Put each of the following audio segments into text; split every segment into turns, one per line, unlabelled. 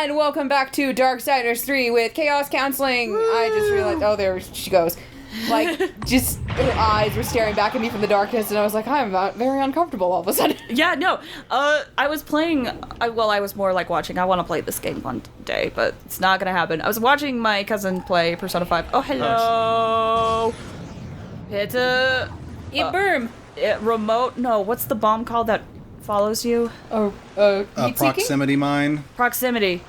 And welcome back to Darksiders 3 with Chaos Counseling. Woo! I just realized, oh, there she goes. Like, just her eyes were staring back at me from the darkness, and I was like, I'm very uncomfortable all of a sudden.
Yeah, no. I was playing, I was more like watching. I want to play this game one day, but it's not going to happen. I was watching my cousin play Persona 5. Oh, hello. It's a...
Boom.
Remote, no, what's the bomb called that follows you?
Proximity mine.
Proximity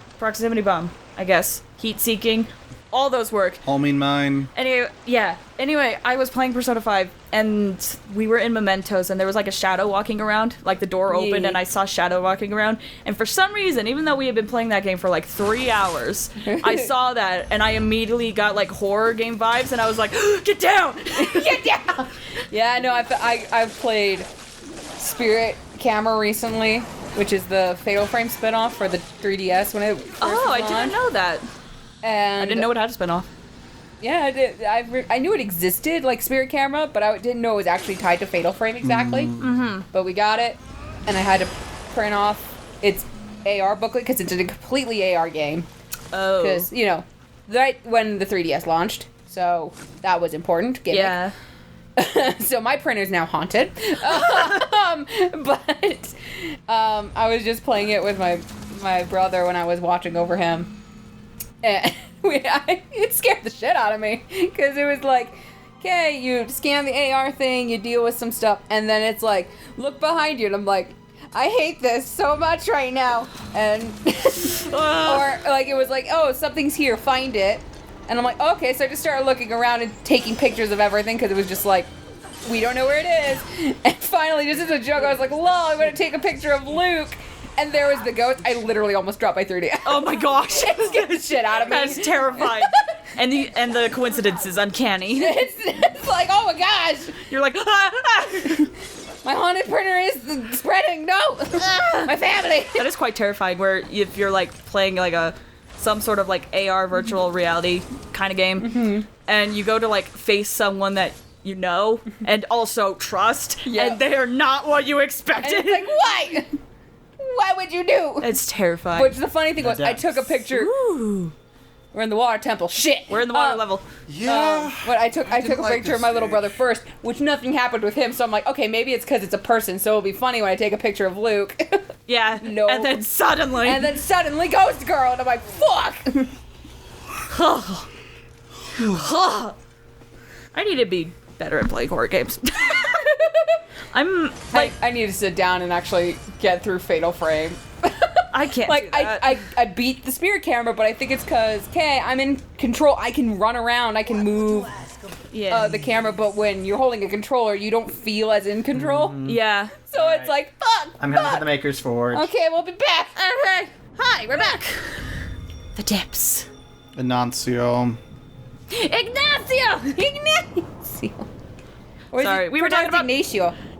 bomb, I guess. Heat seeking. All those work.
Homing mine.
Anyway, I was playing Persona 5, and we were in Mementos, and there was like a shadow walking around. Like the door opened, and I saw shadow walking around. And for some reason, even though we had been playing that game for like 3 hours, I saw that, and I immediately got like horror game vibes, and I was like, get down! Get down!
Yeah, no, I've played Spirit Camera recently, which is the Fatal Frame spinoff for the 3DS when it first was
I didn't know that.
And
I didn't know it had a spinoff.
Yeah, I did. I knew it existed, like Spirit Camera, but I didn't know it was actually tied to Fatal Frame exactly.
Mm-hmm.
But we got it, and I had to print off its AR booklet because it's a completely AR game.
Oh.
Because, you know, right when the 3DS launched, so that was important. Gimmick.
Yeah.
So my printer's now haunted. But I was just playing it with my brother when I was watching over him. And it scared the shit out of me because it was like, okay, you scan the AR thing, you deal with some stuff, and then it's like, look behind you, and I'm like, I hate this so much right now. And or like it was like, oh, something's here, find it. And I'm like, okay, so I just started looking around and taking pictures of everything because it was just like, we don't know where it is. And finally, just as a joke, I was like, lol, I'm gonna take a picture of Luke. And there was the ghost. I literally almost dropped my 3D.
Oh my gosh.
It scared the shit out of me.
That's terrifying. And the coincidence is uncanny.
It's like, oh my gosh.
You're like,
my haunted printer is spreading. No. My family.
That is quite terrifying, where if you're like playing like some sort of like AR virtual reality kind of game, and you go to like face someone that you know and also trust, and they are not what you expected.
And it's like, why? What would you do?
It's terrifying.
Which the funny thing was, I took a picture.
Ooh.
We're in the water temple. Shit.
We're in the water level.
Yeah.
But I took a picture of my little brother first, which nothing happened with him. So I'm like, okay, maybe it's because it's a person, so it'll be funny when I take a picture of Luke.
Yeah.
No.
And then suddenly,
Ghost Girl, and I'm like, fuck.
I need to be better at playing horror games. I'm like,
I need to sit down and actually get through Fatal Frame.
I can't
like
do that.
I beat the Spirit Camera, but I think it's because I'm in control. I can run around. I can move the camera. But when you're holding a controller, you don't feel as in control.
Yeah.
So it's like fuck.
I'm heading to the Maker's Forge.
Okay, we'll be back.
Okay. Hi, we're back. The depths.
Anuncio.
Ignacio.
Or
Sorry, we were talking about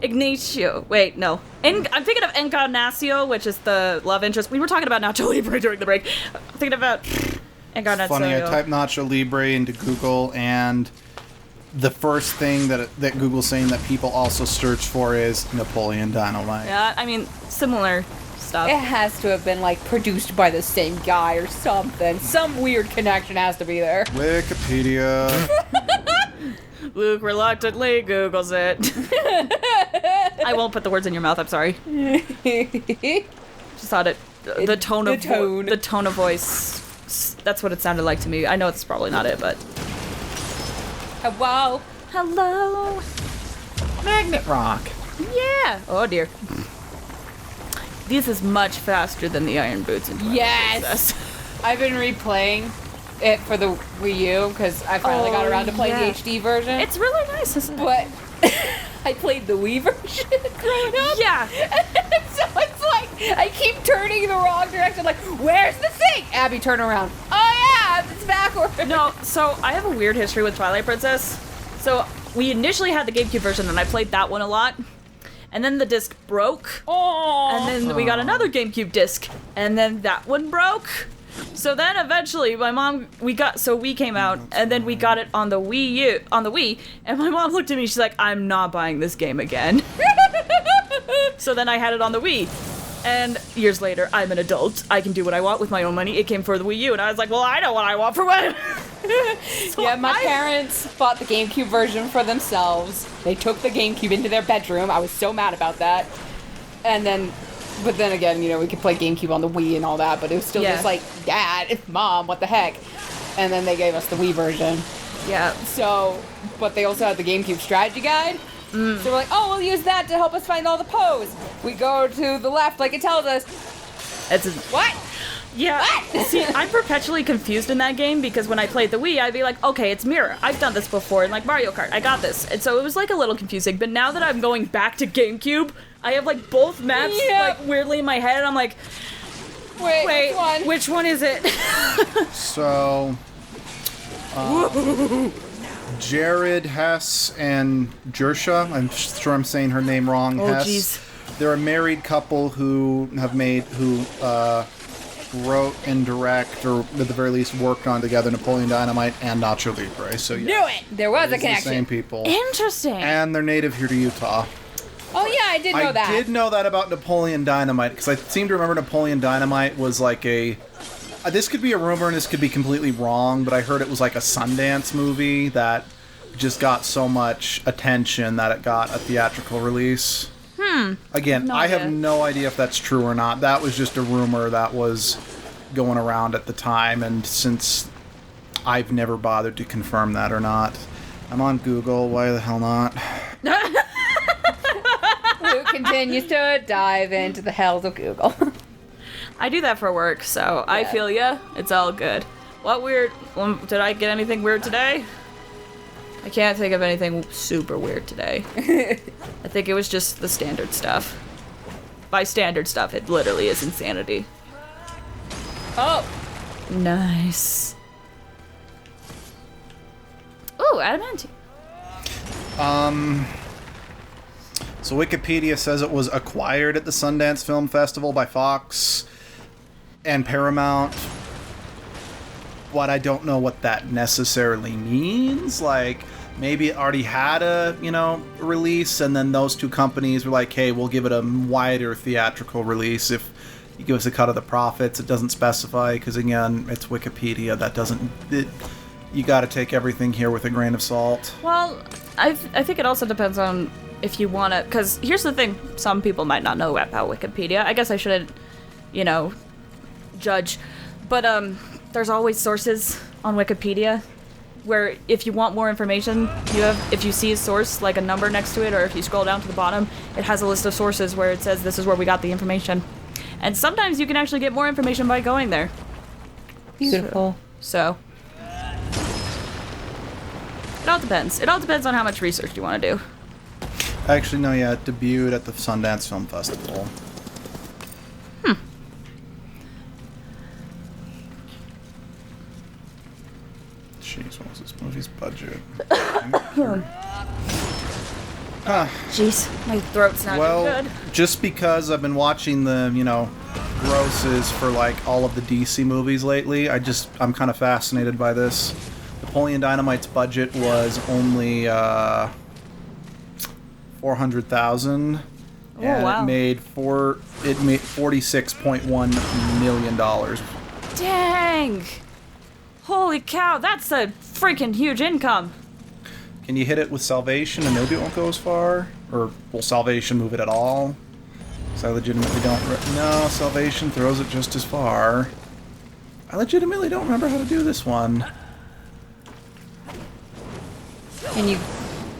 Ignacio. Wait, no. I'm thinking of Encarnacio, which is the love interest. We were talking about Nacho Libre during the break. I'm thinking about Encarnacio.
Funny, I typed Nacho Libre into Google, and the first thing that Google's saying that people also search for is Napoleon Dynamite.
Yeah, I mean, similar stuff.
It has to have been like produced by the same guy or something. Some weird connection has to be there.
Wikipedia.
Luke reluctantly Googles it. I won't put the words in your mouth, I'm sorry. Just thought the tone of voice, that's what it sounded like to me. I know it's probably not it, but...
Hello.
Magnet Rock.
Yeah. Oh dear. This is much faster than the Iron Boots in Twilight
Yes.
Princess.
I've been replaying it for the Wii U because I finally got around to playing the HD version.
It's really nice, isn't it?
But I played the Wii version growing up.
Yeah.
So it's like I keep turning the wrong direction. Like, where's the thing? Abby, turn around. Oh yeah, it's backwards.
No, so I have a weird history with Twilight Princess. So we initially had the GameCube version, and I played that one a lot. And then the disc broke.
Oh.
And then we got another GameCube disc, and then that one broke. So then eventually we came out, and then we got it on the Wii, and my mom looked at me, she's like, I'm not buying this game again. So then I had it on the Wii. And years later, I'm an adult. I can do what I want with my own money. It came for the Wii U, and I was like, well, I know what I want for what. So
Yeah, my parents bought the GameCube version for themselves. They took the GameCube into their bedroom. I was so mad about that. And then, but then again, we could play GameCube on the Wii and all that, but it was still just like, Dad, Mom, what the heck? And then they gave us the Wii version.
Yeah.
So, but they also had the GameCube strategy guide. So we're like, oh, we'll use that to help us find all the pose. We go to the left like it tells us. What?
Yeah.
What?
See, I'm perpetually confused in that game because when I played the Wii, I'd be like, okay, it's mirror. I've done this before in like Mario Kart. I got this. And so it was like a little confusing. But now that I'm going back to GameCube, I have like both maps like weirdly in my head. And I'm like, wait, which one is it?
So, Jared Hess and Jersha, I'm sure I'm saying her name wrong.
Oh,
Hess.
jeez.
They're a married couple who wrote and direct, or at the very least worked on together, Napoleon Dynamite and Nacho Libre. So yeah,
Knew it! There was a
it's the
connection.
same people.
Interesting.
And they're native here to Utah.
Oh yeah, I did know that.
I did know that about Napoleon Dynamite, because I seem to remember Napoleon Dynamite was like a... this could be a rumor and this could be completely wrong, but I heard it was like a Sundance movie that just got so much attention that it got a theatrical release. Again, I have no idea if that's true or not. That was just a rumor that was going around at the time, and since I've never bothered to confirm that or not. I'm on Google, why the hell not?
Luke continues to dive into the hells of Google.
I do that for work, so I feel ya. It's all good. What weird... Did I get anything weird today? I can't think of anything super weird today. I think it was just the standard stuff. By standard stuff, it literally is insanity.
Oh!
Nice. Ooh, adamantine.
So Wikipedia says it was acquired at the Sundance Film Festival by Fox and Paramount, but I don't know what that necessarily means. Like, maybe it already had a, release, and then those two companies were like, hey, we'll give it a wider theatrical release if you give us a cut of the profits. It doesn't specify, because again, it's Wikipedia. That doesn't... you gotta take everything here with a grain of salt.
Well, I think it also depends on if you want to... Because here's the thing. Some people might not know about Wikipedia. I guess I shouldn't, judge. But, there's always sources on Wikipedia where if you want more information, if you see a source, like a number next to it, or if you scroll down to the bottom, it has a list of sources where it says this is where we got the information. And sometimes you can actually get more information by going there.
Beautiful.
So it all depends. It all depends on how much research you want to do.
Actually, no, yeah, it debuted at the Sundance Film Festival. Jeez, what was this movie's budget?
Jeez, my throat's not
Well,
good.
just because I've been watching the, grosses for, like, all of the DC movies lately, I'm kind of fascinated by this. Napoleon Dynamite's budget was only, $400,000.
Oh,
and
wow.
it made $46.1 million.
Dang! Holy cow, that's a freaking huge income.
Can you hit it with Salvation and maybe it won't go as far? Or will Salvation move it at all? Because I legitimately don't... No, Salvation throws it just as far. I legitimately don't remember how to do this one.
Can you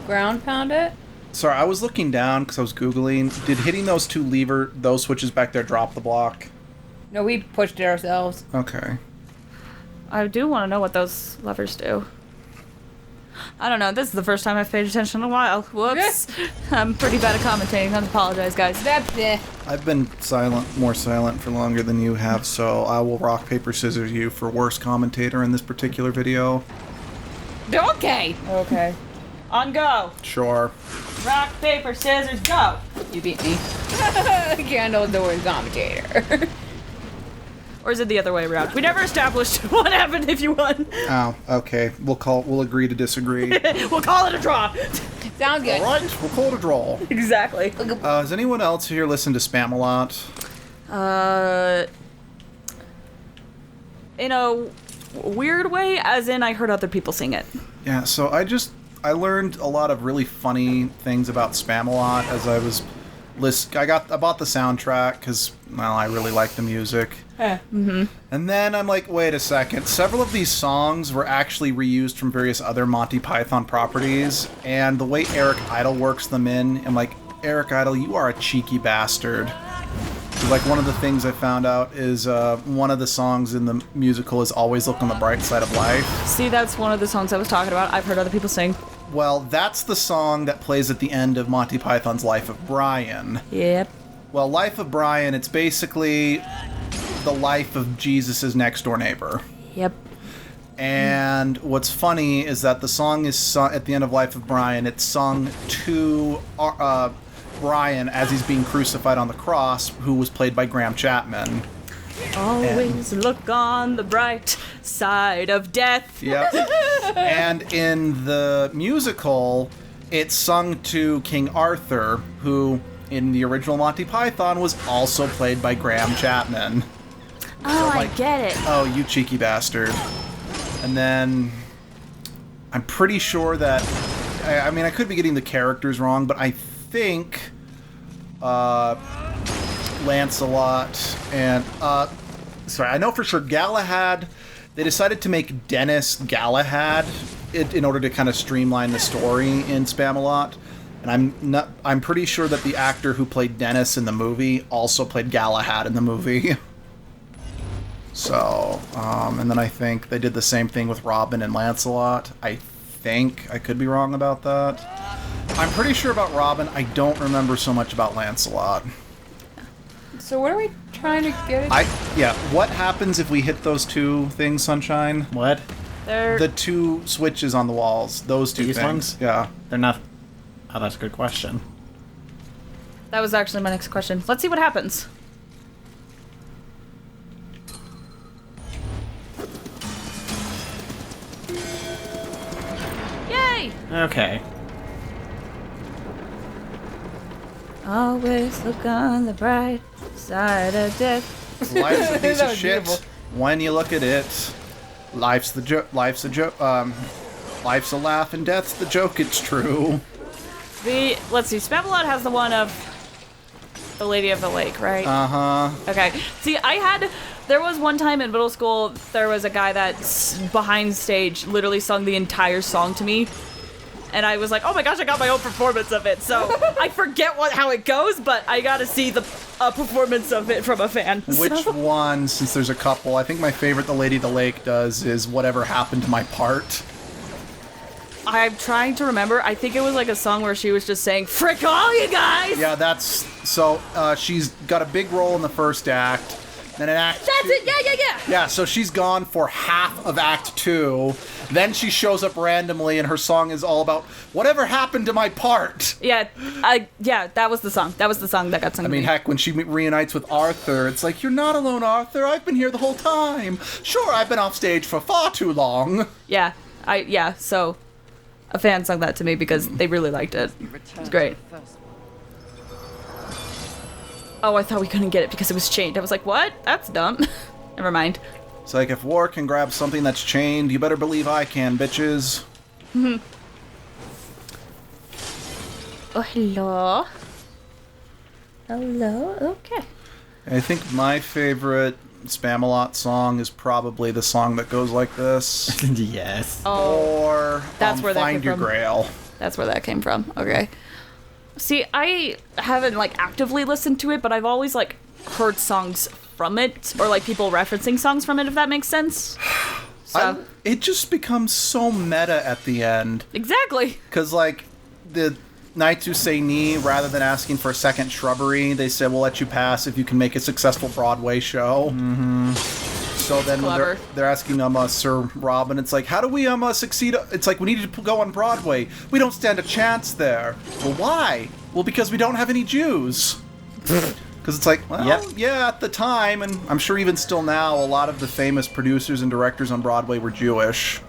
ground pound it?
Sorry, I was looking down because I was Googling. Did hitting those those switches back there drop the block?
No, we pushed it ourselves.
Okay.
I do want to know what those levers do. I don't know, this is the first time I've paid attention in a while. Whoops. I'm pretty bad at commentating, I apologize, guys.
That's it.
I've been more silent for longer than you have, so I will rock, paper, scissors you for worst commentator in this particular video.
Okay.
Okay. On go.
Sure.
Rock, paper, scissors, go.
You beat me. Candle the word commentator.
Or is it the other way around? We never established what happened if you won.
Oh, okay. We'll agree to disagree.
We'll call it a draw.
Sounds good.
Alright, we'll call it a draw.
Exactly.
Has anyone else here listened to Spam-A-Lot?
In a weird way, as in I heard other people sing it.
Yeah, so I learned a lot of really funny things about Spamalot as I was I bought the soundtrack because, well, I really like the music. And then I'm like, wait a second. Several of these songs were actually reused from various other Monty Python properties, and the way Eric Idle works them in, I'm like, Eric Idle, you are a cheeky bastard. Like, one of the things I found out is one of the songs in the musical is Always Look on the Bright Side of Life.
See, that's one of the songs I was talking about. I've heard other people sing.
Well, that's the song that plays at the end of Monty Python's Life of Brian.
Yep.
Well, Life of Brian, it's basically the life of Jesus' next-door neighbor.
Yep.
And what's funny is that the song is sung at the end of Life of Brian. It's sung to Brian as he's being crucified on the cross, who was played by Graham Chapman.
Always look on the bright side of death.
Yep. And in the musical, it's sung to King Arthur, who, in the original Monty Python, was also played by Graham Chapman.
Oh, I get it.
Oh, you cheeky bastard. And then I'm pretty sure that I mean, I could be getting the characters wrong, but I think Lancelot and I know for sure Galahad, they decided to make Dennis Galahad in order to kind of streamline the story in Spamalot. And I'm pretty sure that the actor who played Dennis in the movie also played Galahad in the movie. So, and then I think they did the same thing with Robin and Lancelot. I think. I could be wrong about that. I'm pretty sure about Robin. I don't remember so much about Lancelot.
So what are we trying to get at?
Yeah, what happens if we hit those two things, Sunshine?
What?
They're...
The two switches on the walls. Those two
These
things.
ones?
Yeah.
They're not... Oh, that's a good question.
That was actually my next question. Let's see what happens. Yay!
Okay.
Always look on the bright side of death.
Life's a piece
That
of
was
shit
beautiful.
when you look at it. Life's a joke. Life's a laugh and death's the joke. It's true.
Let's see, Spamalot has the one of the Lady of the Lake, right?
Uh-huh.
Okay. See, there was one time in middle school, there was a guy that behind stage literally sung the entire song to me. And I was like, oh my gosh, I got my own performance of it. So I forget how it goes, but I got to see the performance of it from a fan.
Which one, since there's a couple, I think my favorite the Lady of the Lake does is Whatever Happened to My Part.
I'm trying to remember. I think it was like a song where she was just saying, frick all you guys!
Yeah, she's got a big role in the first act. Then in Act
That's
2,
it! Yeah!
Yeah, so she's gone for half of Act 2. Then she shows up randomly, and her song is all about whatever happened to my part.
Yeah, that was the song. That was the song that got sung
I
to
mean,
me.
heck, when she reunites with Arthur, it's like, you're not alone, Arthur. I've been here the whole time. Sure, I've been off stage for far too long.
Yeah, so a fan sung that to me because they really liked it. It's great. Oh, I thought we couldn't get it because it was chained. I was like, what? That's dumb. Never mind.
It's like, if war can grab something that's chained, you better believe I can, bitches.
Oh, hello. Hello? Okay.
I think my favorite Spamalot song is probably the song that goes like this.
Yes.
Oh,
Or
That's where that
Find
came
Your
from.
Grail.
that's where that came from. Okay. See, I haven't, actively listened to it, but I've always, heard songs from it, or, people referencing songs from it, if that makes sense. So,
It just becomes so meta at the end.
exactly.
Because, the Knights Who Say Ni, rather than asking for a second shrubbery, they said, we'll let you pass if you can make a successful Broadway show. Mm-hmm. So then when
Clever.
they're asking Sir Robin, it's like, how do we succeed? It's like, we need to go on Broadway. We don't stand a chance there. Well, why? Well, because we don't have any Jews. Because it's like, well,
Yep.
yeah, at the time, and I'm sure even still now, a lot of the famous producers and directors on Broadway were Jewish.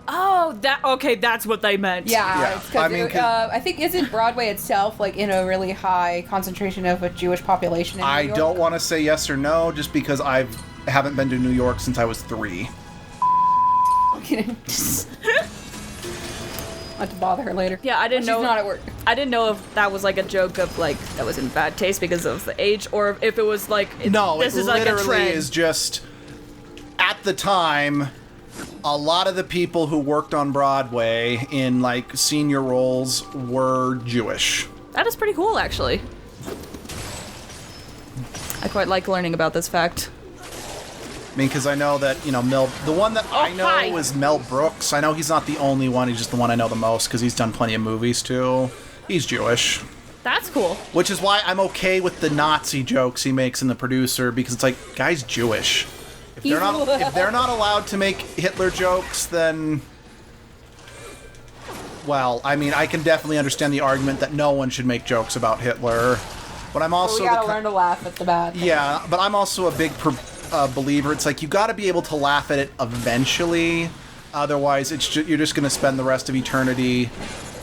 Oh, Oh, that's what they meant.
Yeah,
Yeah,
it's 'cause
I mean, 'cause-
I think isn't Broadway itself like in a really high concentration of a Jewish population in New
I
York?
don't want to say yes or no, just because I haven't been to New York since I was 3.
Not to bother her later.
Yeah, I didn't
When
know.
she's not at work.
I didn't know if that was like a joke of like that was in bad taste because of the age, or if it was like
No,
this
it
is like a
literally
trend.
is just at the time. A lot of the people who worked on Broadway in like senior roles were Jewish.
That is pretty cool, actually. I quite like learning about this fact.
I mean, because I know that, the one that I know
hi.
is Mel Brooks. I know he's not the only one. He's just the one I know the most because he's done plenty of movies, too. He's Jewish.
That's cool.
Which is why I'm okay with the Nazi jokes he makes in The Producer, because it's like, guy's Jewish. If they're not allowed to make Hitler jokes, then... Well, I mean, I can definitely understand the argument that no one should make jokes about Hitler. But I'm also...
We gotta learn to laugh at the bad things.
Yeah, but I'm also a big believer. It's like you got to be able to laugh at it eventually. Otherwise, you're just going to spend the rest of eternity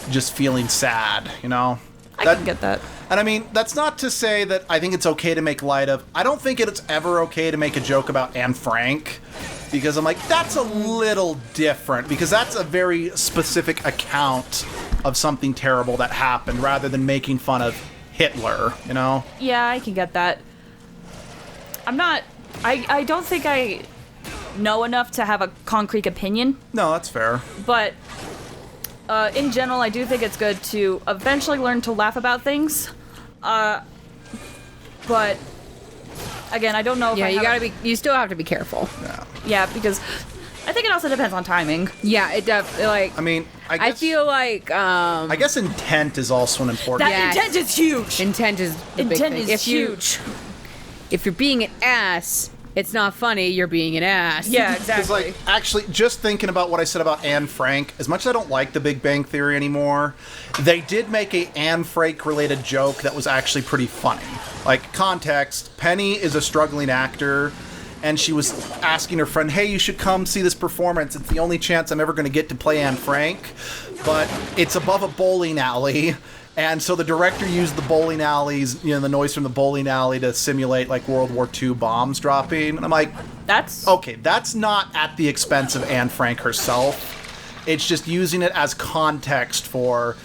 just feeling sad,
I can get that.
And I mean, that's not to say that I think it's okay to make light of. I don't think it's ever okay to make a joke about Anne Frank, because I'm like, that's a little different, because that's a very specific account of something terrible that happened, rather than making fun of Hitler,
Yeah, I can get that. I don't think I know enough to have a concrete opinion,
No, that's fair.
but in general, I do think it's good to eventually learn to laugh about things. But again, I don't know if
Yeah,
I
you still have to be careful.
Yeah.
Yeah, because I think it also depends on timing.
Yeah, it definitely, like,
I mean, I
I
guess,
feel like,
I guess intent is also an important.
That
Yes.
intent is huge.
intent is the big
Intent
thing.
is huge.
If you're being an ass, it's not funny, you're being an ass.
Yeah,
It's
exactly.
like, actually, just thinking about what I said about Anne Frank, as much as I don't like The Big Bang Theory anymore, they did make a Anne Frank-related joke that was actually pretty funny. Like, context, Penny is a struggling actor, and she was asking her friend, hey, you should come see this performance. It's the only chance I'm ever going to get to play Anne Frank, but it's above a bowling alley. And so the director used the bowling alleys, the noise from the bowling alley to simulate, like, World War II bombs dropping. And I'm like,
That's
okay, that's not at the expense of Anne Frank herself. It's just using it as context for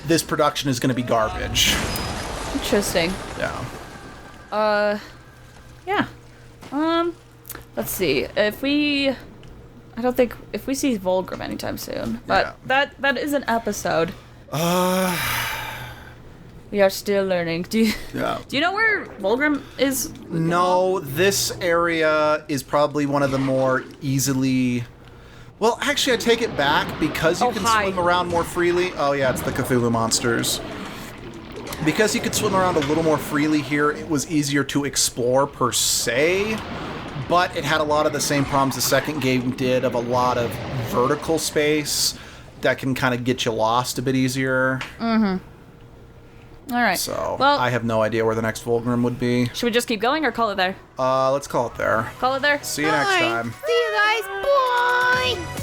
this production is going to be garbage.
interesting.
Yeah.
Yeah. Let's see. If we see Volgrim anytime soon, but that is an episode. We are still learning. Do you know where Volgrim is?
No, this area is probably one of the more easily... Well, actually, I take it back, because you
Oh,
can
hi.
swim around more freely. Oh, yeah, it's the Cthulhu monsters. Because you could swim around a little more freely here, it was easier to explore, per se. But it had a lot of the same problems the second game did, of a lot of vertical space that can kind of get you lost a bit easier.
All right.
So,
well,
I have no idea where the next Volgrim would be.
should we just keep going or call it there?
Let's call it there.
Call it there.
See you next time.
See you guys. Bye.